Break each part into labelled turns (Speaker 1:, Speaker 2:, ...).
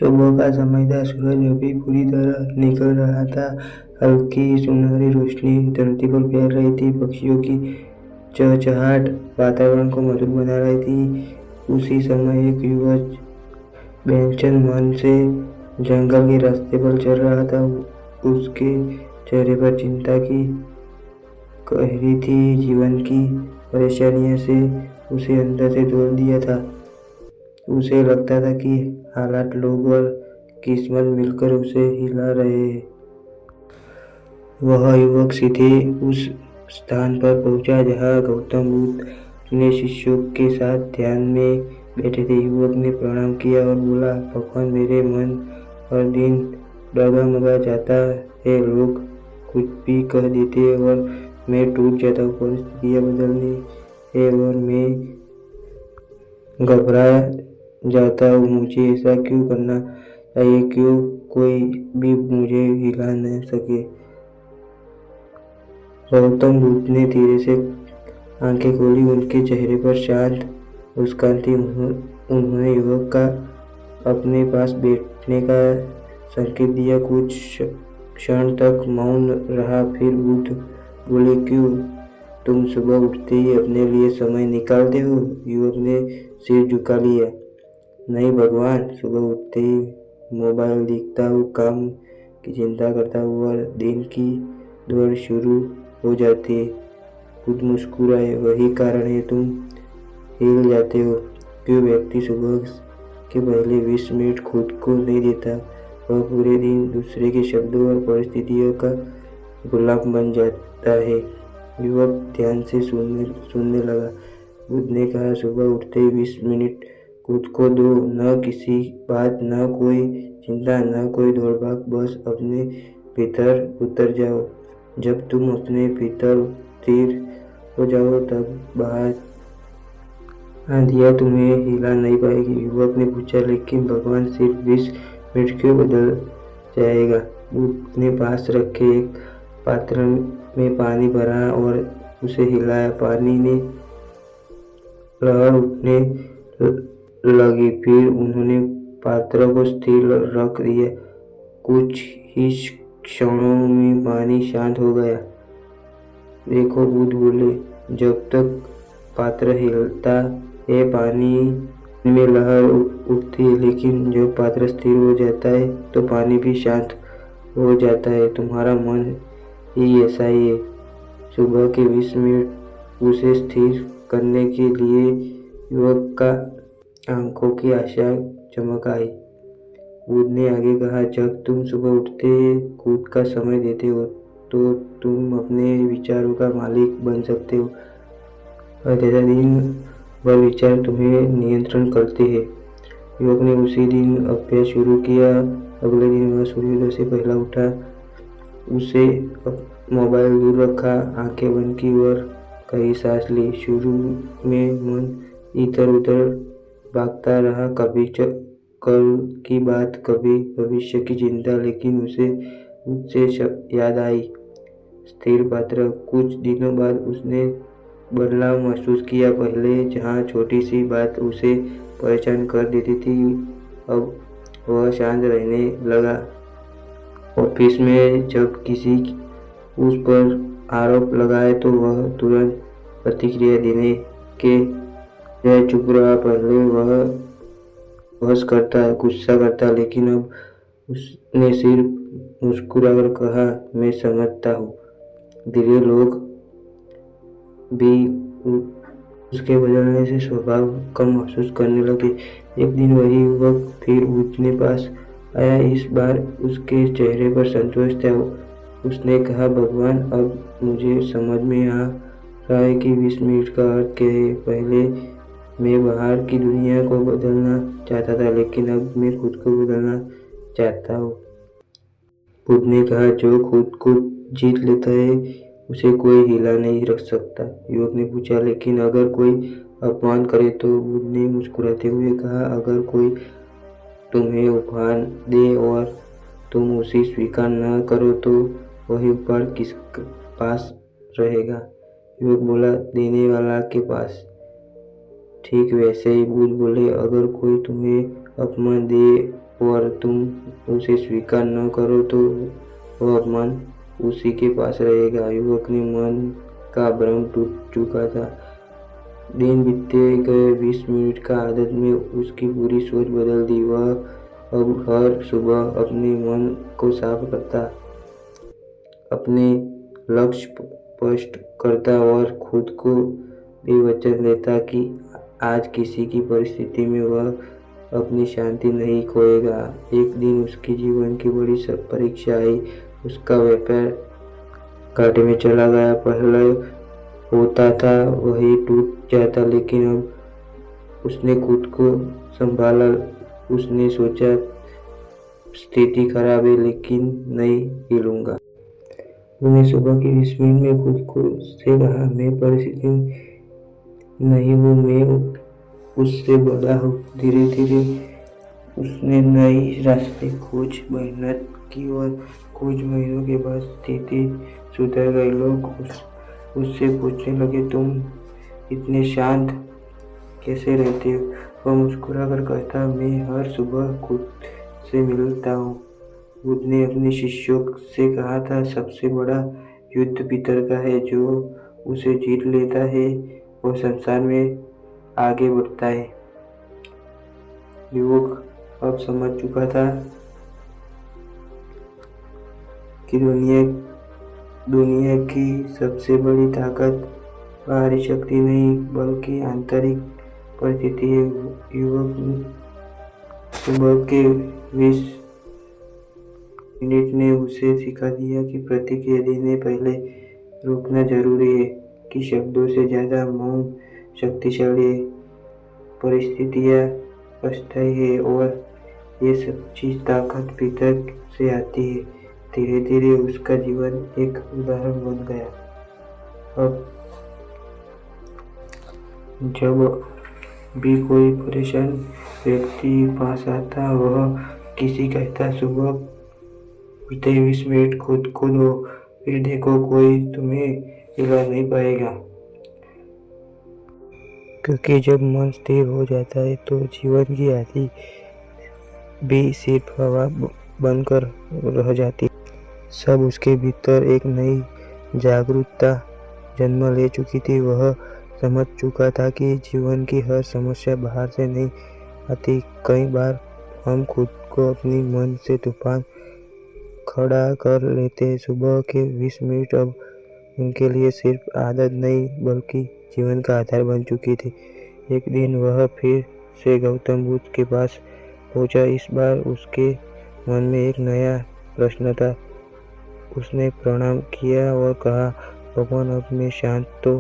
Speaker 1: सुबह का समय था। सूरज अभी पूरी तरह निकल रहा था। हल्की सुनहरी रोशनी धरती पर फैल रही थी। पक्षियों की चहचहाट वातावरण को मधुर बना रही थी। उसी समय एक युवक बेचैन मन से जंगल के रास्ते पर चल रहा था। उसके चेहरे पर चिंता की गहरी थी। जीवन की परेशानियों से उसे अंदर से तोड़ दिया था। उसे लगता था कि हालात, लोग और किस्मत मिलकर उसे हिला रहे हैं। वह युवक सीधे उस स्थान पर पहुंचा जहां गौतम बुद्ध अपने शिष्यों के साथ ध्यान में बैठे थे। युवक ने प्रणाम किया और बोला, भगवान, मेरे मन हर दिन डगमगा जाता है। लोग कुछ भी कह देते हैं और मैं टूट जाता हूँ। परिस्थितियाँ बदलनी है और मैं घबरा जाता हूँ। मुझे ऐसा क्यों करना चाहिए? क्यों कोई भी मुझे हिला न सके? गौतम बुद्ध ने धीरे से आंखें खोली। उनके चेहरे पर शांत मुस्कान थी। उन्होंने युवक का अपने पास बैठने का संकेत दिया। कुछ क्षण तक मौन रहा। फिर बुद्ध बोले, क्यों तुम सुबह उठते ही अपने लिए समय निकालते हो? युवक ने सिर झुका लिया। नहीं भगवान, सुबह उठते ही मोबाइल देखता हूँ, काम की चिंता करता हूँ और दिन की दौड़ शुरू हो जाती है। बुद्ध मुस्कुराए, वही कारण है तुम हिल जाते हो। क्यों व्यक्ति सुबह के पहले 20 मिनट खुद को नहीं देता, वह पूरे दिन दूसरे के शब्दों और परिस्थितियों का गुलाम बन जाता है। युवक ध्यान से सुनने लगा। बुद्ध ने कहा, सुबह उठते ही 20 मिनट खुद को दो। न किसी बात, न कोई चिंता, न कोई दौड़भाग, बस अपने भीतर उतर जाओ। जब तुम अपने भीतर स्थिर हो जाओ तब बाहर आंधियाँ तुम्हें हिला नहीं पाएगी। युवक ने पूछा, लेकिन भगवान, सिर्फ 20 मिनट क्यों बदल जाएगा? बुद्ध ने पास रखे एक पात्र में पानी भरा और उसे हिलाया। पानी ने लहर उठने लगी। फिर उन्होंने पात्र को स्थिर रख दिया। कुछ ही क्षणों में पानी शांत हो गया। देखो, बुद्ध बोले, जब तक पात्र हिलता है पानी में लहर उठती है, लेकिन जब पात्र स्थिर हो जाता है तो पानी भी शांत हो जाता है। तुम्हारा मन ही ऐसा ही है। सुबह के 20 मिनट उसे स्थिर करने के लिए युवक का आंखों की आशा चमक आई। बुद्ध ने आगे कहा, जब तुम सुबह उठते खुद का समय देते हो तो तुम अपने विचारों का मालिक बन सकते हो। अंधेरा दिन भर विचार तुम्हें नियंत्रण करते हैं। युवक ने उसी दिन अभ्यास शुरू किया। अगले दिन वह सूर्योदय से पहला उठा। उसे मोबाइल दूर रखा, आंखें बंद की और कई सांस ली। शुरू में मन इधर उधर भागता रहा, कभी कल की बात, कभी भविष्य की चिंता, लेकिन उससे याद आई स्थिर पात्र। कुछ दिनों बाद उसने बदलाव महसूस किया। पहले जहाँ छोटी सी बात उसे परेशान कर देती थी, अब वह शांत रहने लगा। ऑफिस में जब किसी उस पर आरोप लगाए तो वह तुरंत प्रतिक्रिया देने के बजाय चुप रहा। पहले वह बहस करता, गुस्सा करता, लेकिन अब उसने सिर्फ मुस्कुराकर कहा, मैं समझता हूँ। धीरे लोग भी उसके बदलने से स्वभाव कम महसूस करने लगे। एक दिन वही युवक फिर उसके पास आया। इस बार उसके चेहरे पर संतोष था। उसने कहा, भगवान, अब मुझे समझ में आ रहा है कि 20 मिनट का अर्थ क्या है। पहले मैं बाहर की दुनिया को बदलना चाहता था, लेकिन अब मैं खुद को बदलना चाहता हूँ। बुद्ध ने कहा, जो खुद को जीत लेता है उसे कोई हिला नहीं रख सकता। युवक ने पूछा, लेकिन अगर कोई अपमान करे तो? बुद्ध ने मुस्कुराते हुए कहा, अगर कोई तुम्हें उपहार दे और तुम उसे स्वीकार न करो तो वही उपहार किस पास रहेगा? युवक बोला, देने वाला के पास। ठीक वैसे ही बुद्ध बोले, अगर कोई तुम्हें अपमान दे और तुम उसे स्वीकार न करो तो वह अपमान उसी के पास रहेगा। युवक ने मन का भ्रम टूट चुका था। दिन बीतते गए। 20 मिनट का आदत में उसकी पूरी सोच बदल दी। वह अब हर सुबह अपने मन को साफ करता, अपने लक्ष्य स्पष्ट करता और खुद को भी वचन देता कि आज किसी की परिस्थिति में वह अपनी शांति नहीं खोएगा। एक दिन उसके जीवन की बड़ी परीक्षा आई। उसका व्यापार घाटे में चला गया। पहले होता था वही टूट जाता, लेकिन अब उसने खुद को संभाला। उसने सोचा स्थिति खराब है लेकिन नहीं हिलूंगा। उसने सुबह की 20 मिनट में खुद को से कहा, मैं परिस्थिति नहीं हूँ, मैं उससे बड़ा हूँ। धीरे धीरे उसने नई रास्ते खोज मेहनत की और कुछ महीनों के बाद स्थिति सुधर गई। लोग उससे पूछने लगे, तुम इतने शांत कैसे रहते हो? वह मुस्कुराकर कहता, मैं हर सुबह खुद से मिलता हूँ। बुद्ध ने अपने शिष्यों से कहा था, सबसे बड़ा युद्ध भीतर का है। जो उसे जीत लेता है वो संसार में आगे बढ़ता है। युवक अब समझ चुका था कि दुनिया की सबसे बड़ी ताकत बाहरी शक्ति नहीं बल्कि आंतरिक परिस्थिति है। युवक सुबह के 20 मिनट ने उसे सिखा दिया कि प्रतिक्रिया देने पहले रुकना जरूरी है, कि शब्दों से ज्यादा मौन शक्तिशाली है। परिस्थितियाँ अस्थायी है और ये सच्ची ताकत भीतर से आती है। धीरे धीरे उसका जीवन एक उदाहरण बन गया। अब जब भी कोई परेशान व्यक्ति पास आता, वह किसी कहता, सुबह बीते 20 मिनट खुद को दो, फिर देखो कोई तुम्हें हिला नहीं पाएगा। क्योंकि जब मन स्थिर हो जाता है तो जीवन की आदि भी सिर्फ हवा बनकर रह जाती। सब उसके भीतर एक नई जागरूकता जन्म ले चुकी थी। वह समझ चुका था कि जीवन की हर समस्या बाहर से नहीं आती। कई बार हम खुद को अपनी मन से तूफान खड़ा कर लेते। सुबह के 20 मिनट अब उनके लिए सिर्फ आदत नहीं बल्कि जीवन का आधार बन चुकी थी। एक दिन वह फिर से गौतम बुद्ध के पास पहुंचा। इस बार उसके मन में एक नया प्रश्न था। उसने प्रणाम किया और कहा, भगवान, अब मैं शांत तो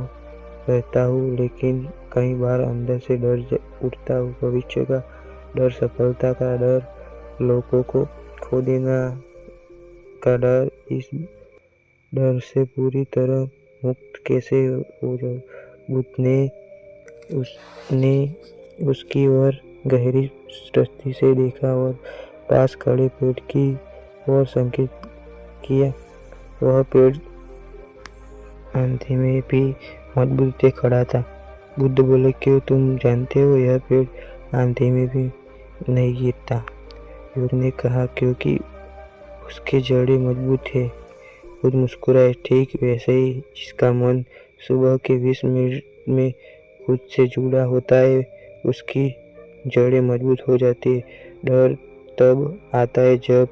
Speaker 1: रहता हूँ लेकिन कई बार अंदर से डर उठता हूँ। भविष्य का डर, सफलता का डर, लोगों को खो देना का डर। इस डर से पूरी तरह मुक्त कैसे हो जाऊं? उसने उसकी ओर गहरी दृष्टि से देखा और पास खड़े पेड़ की ओर संकेत किया। वह पेड़ आंधी में भी मजबूत खड़ा था। बुद्ध बोले, क्यों? तुम जानते हो यह पेड़ आंधी में भी नहीं गिरता। युवक ने कहा, क्योंकि उसके जड़ें मजबूत है। बुद्ध मुस्कुराए, ठीक वैसे ही जिसका मन सुबह के 20 मिनट में खुद से जुड़ा होता है उसकी जड़ें मजबूत हो जाती है। डर तब आता है जब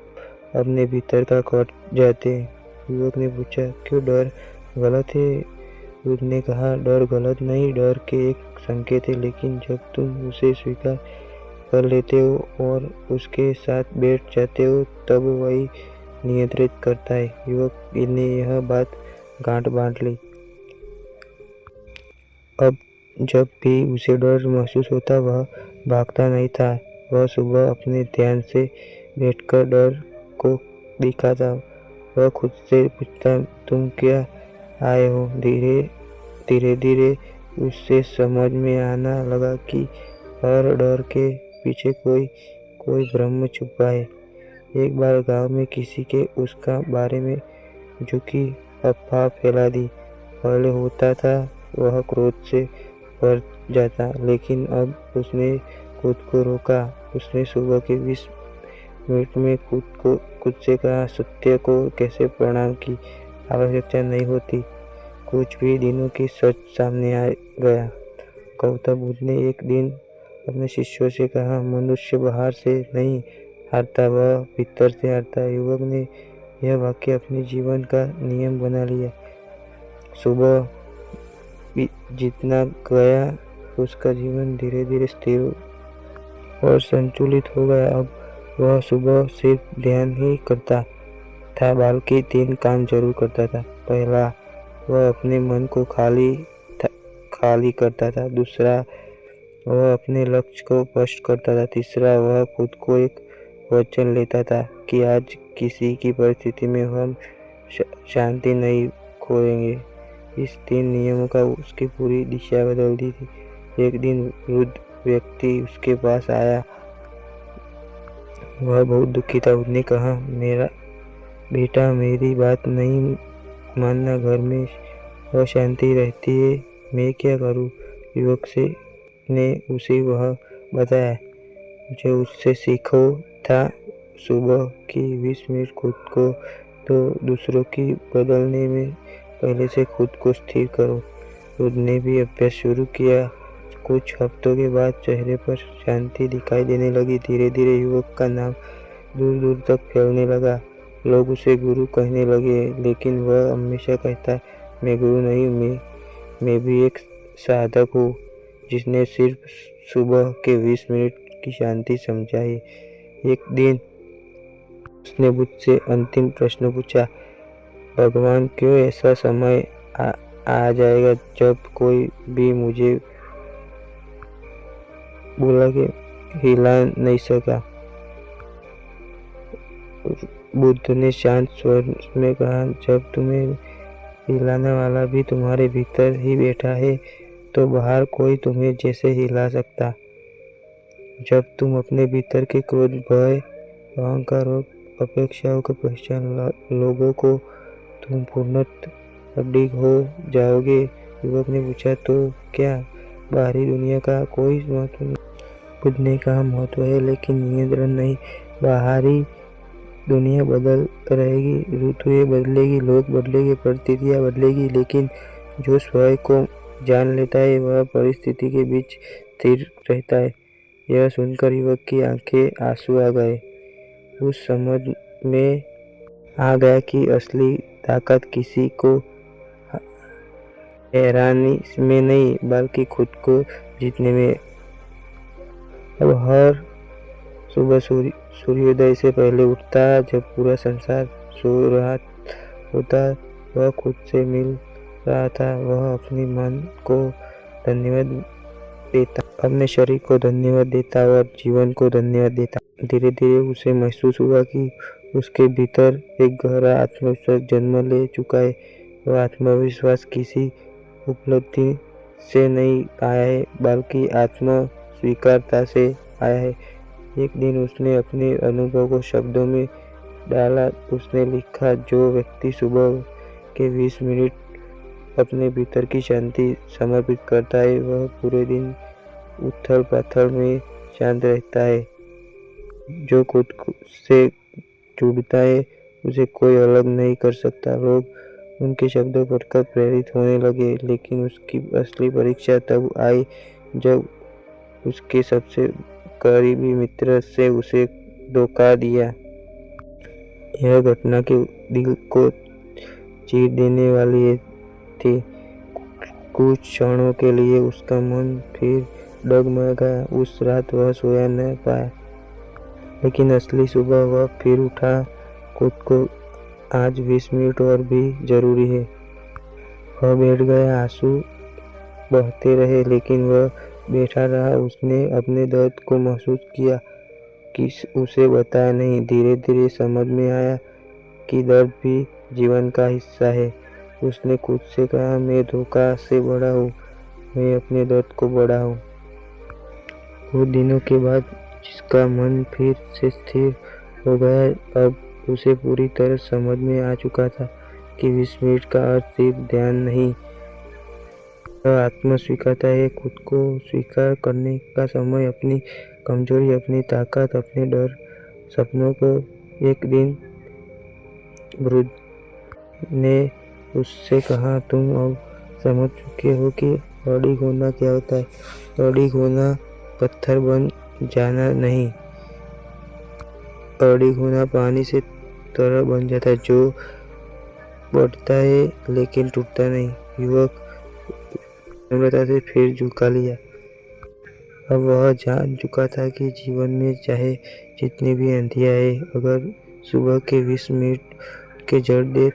Speaker 1: अपने भीतर का कट जाते हैं। युवक ने पूछा, क्यों डर गलत है? बुद्ध ने कहा, डर गलत नहीं, डर के एक संकेत है, लेकिन जब तुम उसे स्वीकार कर लेते हो और उसके साथ बैठ जाते हो तब वही नियंत्रित करता है। युवक ने यह बात गांठ बांध ली। अब जब भी उसे डर महसूस होता वह भागता नहीं था। वह सुबह अपने ध्यान से बैठकर डर को दिखाता। वह खुद से पूछता, तुम क्या आए हो? धीरे धीरे उससे समझ में आना लगा कि हर डर के पीछे कोई भ्रम छुपा है। एक बार गांव में किसी के उसका बारे में झूठी अफवाह फैला दी। पहले होता था वह क्रोध से भर जाता, लेकिन अब उसने खुद को रोका। उसने सुबह के 20 मिनट में खुद से कहा, सत्य को कैसे प्रणाम की आवश्यकता नहीं होती। कुछ भी दिनों की सच सामने आ गया। गौतम बुद्ध ने एक दिन अपने शिष्यों से कहा, मनुष्य बाहर से नहीं हारता, वह भीतर से हारता है। युवक ने यह वाक्य अपने जीवन का नियम बना लिया। सुबह जितना गया उसका जीवन धीरे धीरे स्थिर और संतुलित हो गया। अब वह सुबह सिर्फ ध्यान ही करता था, बल्कि 3 काम जरूर करता था। पहला, वह अपने मन को खाली करता था। दूसरा, वह अपने लक्ष्य को स्पष्ट करता था। तीसरा, वह खुद को एक वचन लेता था कि आज किसी की परिस्थिति में हम शांति नहीं खोएंगे। इस 3 नियमों का उसकी पूरी दिशा बदल दी थी। एक दिन वृद्ध व्यक्ति उसके पास आया। वह बहुत दुखी था। उसने कहा, मेरा बेटा, मेरी बात नहीं मानना, घर में अशांति रहती है, मैं क्या करूं? युवक ने उसे वह बताया जो उससे सीखो था। सुबह की 20 मिनट खुद को तो दूसरों की बदलने में पहले से खुद को स्थिर करो। वृद्ध ने भी अभ्यास शुरू किया। कुछ हफ्तों के बाद चेहरे पर शांति दिखाई देने लगी। धीरे धीरे युवक का नाम दूर दूर तक फैलने लगा। लोग उसे गुरु कहने लगे, लेकिन वह हमेशा कहता, मैं गुरु नहीं, मैं भी एक साधक हूँ जिसने सिर्फ सुबह के 20 मिनट की शांति समझाई। एक दिन उसने बुद्ध से अंतिम प्रश्न पूछा, भगवान, क्यों ऐसा समय आ जाएगा जब कोई भी मुझे बुला के हिला नहीं सका? बुद्ध ने शांत स्वर में कहा, जब तुम्हें हिलाने वाला भी तुम्हारे भीतर ही बैठा है तो बाहर कोई तुम्हें जैसे हिला सकता। जब तुम अपने भीतर के क्रोध, भय, अहंकार और अपेक्षाओं को पहचान लोगों को तुम पूर्णतः अडिग हो जाओगे। युवक ने पूछा, तो क्या बाहरी दुनिया का कोई महत्व नहीं? बुद्ध ने कहा, महत्व है, लेकिन नियंत्रण नहीं। बाहरी दुनिया बदल रहेगी, ऋतुएं बदलेगी, लोग बदलेंगे, परिस्थितियां बदलेगी, लेकिन जो स्वयं को जान लेता है वह परिस्थिति के बीच स्थिर रहता है। यह सुनकर युवक की आंखें आंसू आ गए। उस समझ में आ गया कि असली ताकत किसी को हैरानी में नहीं, बल्कि खुद को जीतने में। अब हर सुबह सूर्योदय से पहले उठता, जब पूरा संसार सो रहा होता, वह खुद से मिल रहा था। वह अपने मन को धन्यवाद देता, अपने शरीर को धन्यवाद देता और जीवन को धन्यवाद देता। धीरे धीरे उसे महसूस हुआ कि उसके भीतर एक गहरा आत्मविश्वास जन्म ले चुका है। वह आत्मविश्वास किसी उपलब्धि से नहीं आया है, बल्कि आत्म स्वीकारता से आया है। एक दिन उसने अपने अनुभव को शब्दों में डाला। उसने लिखा, जो व्यक्ति सुबह के 20 मिनट अपने भीतर की शांति समर्पित करता है, वह पूरे दिन उथल पाथल में शांत रहता है। जो खुद से जुड़ता है उसे कोई अलग नहीं कर सकता। लोग उनके शब्दों पढ़कर प्रेरित होने लगे, लेकिन उसकी असली परीक्षा तब आई जब उसके सबसे करीबी मित्र से उसे धोखा दिया। यह घटना के दिल को चीर देने वाली थी। कुछ क्षणों के लिए उसका मन फिर डगमगा गया। उस रात वह सोया न पाया, लेकिन असली सुबह वह फिर उठा। खुद को आज 20 मिनट और भी जरूरी है। वह बैठ गया। आंसू बहते रहे, लेकिन वह बैठा रहा। उसने अपने दर्द को महसूस किया कि उसे बताया नहीं। धीरे धीरे समझ में आया कि दर्द भी जीवन का हिस्सा है। उसने खुद से कहा, मैं धोखा से बड़ा हूँ, मैं अपने दर्द को बड़ा हूँ। कुछ दिनों के बाद जिसका मन फिर से स्थिर हो गया, अब उसे पूरी तरह समझ में आ चुका था कि 20 मिनट का अर्थ सिर्फ ध्यान नहीं, यह आत्म स्वीकारता है। खुद को स्वीकार करने का समय अपनी कमजोरी, अपनी ताकत, अपने डर सपनों को। एक दिन वृद्ध ने उससे कहा, तुम अब समझ चुके हो कि अडिग होना क्या होता है। अडिग होना पत्थर बन जाना नहीं, अडिग होना पानी से तरह बन जाता है, जो बढ़ता है लेकिन टूटता नहीं। युवक नम्रता से फिर झुका लिया। अब वह जान चुका था कि जीवन में चाहे जितनी भी आंधियाँ आए, अगर सुबह के 20 मिनट के जड़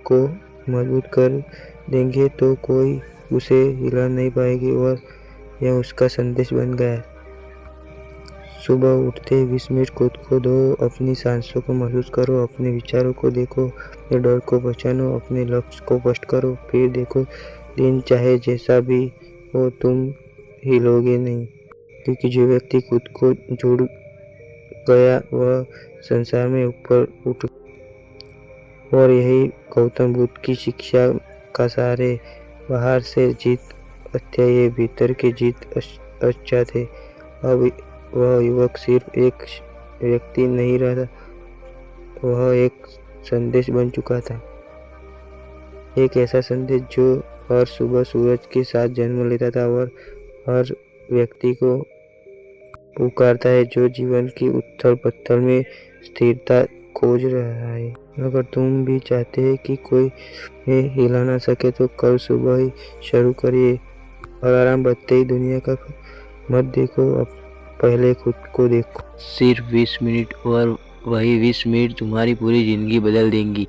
Speaker 1: को मजबूत कर देंगे तो कोई उसे हिला नहीं पाएगी। और यह उसका संदेश बन गया। सुबह उठते 20 मिनट खुद को दो, अपनी सांसों को महसूस करो, अपने विचारों को देखो, अपने डर को पहचानो, अपने लक्ष्य को स्पष्ट करो। फिर देखो, दिन चाहे जैसा भी हो, तुम हिलोगे नहीं, क्योंकि जो व्यक्ति खुद को जुड़ गया वह संसार में ऊपर उठ। और यही गौतम बुद्ध की शिक्षा का सार है। बाहर से जीत अच्छा है, भीतर की जीत अच्छा थे। अब वह युवक सिर्फ एक व्यक्ति नहीं रहा, वह एक संदेश बन चुका था। एक ऐसा संदेश जो हर सुबह सूरज के साथ जन्म लेता था और हर व्यक्ति को पुकारता है जो जीवन की उथल पुथल में स्थिरता खोज रहा है। अगर तुम भी चाहते हैं कि कोई हिला ना सके तो कल सुबह ही शुरू करिए। अलार्म बजते ही दुनिया का मत देखो, अब पहले खुद को देखो।
Speaker 2: सिर्फ 20 मिनट, और वही 20 मिनट तुम्हारी पूरी जिंदगी बदल देंगी।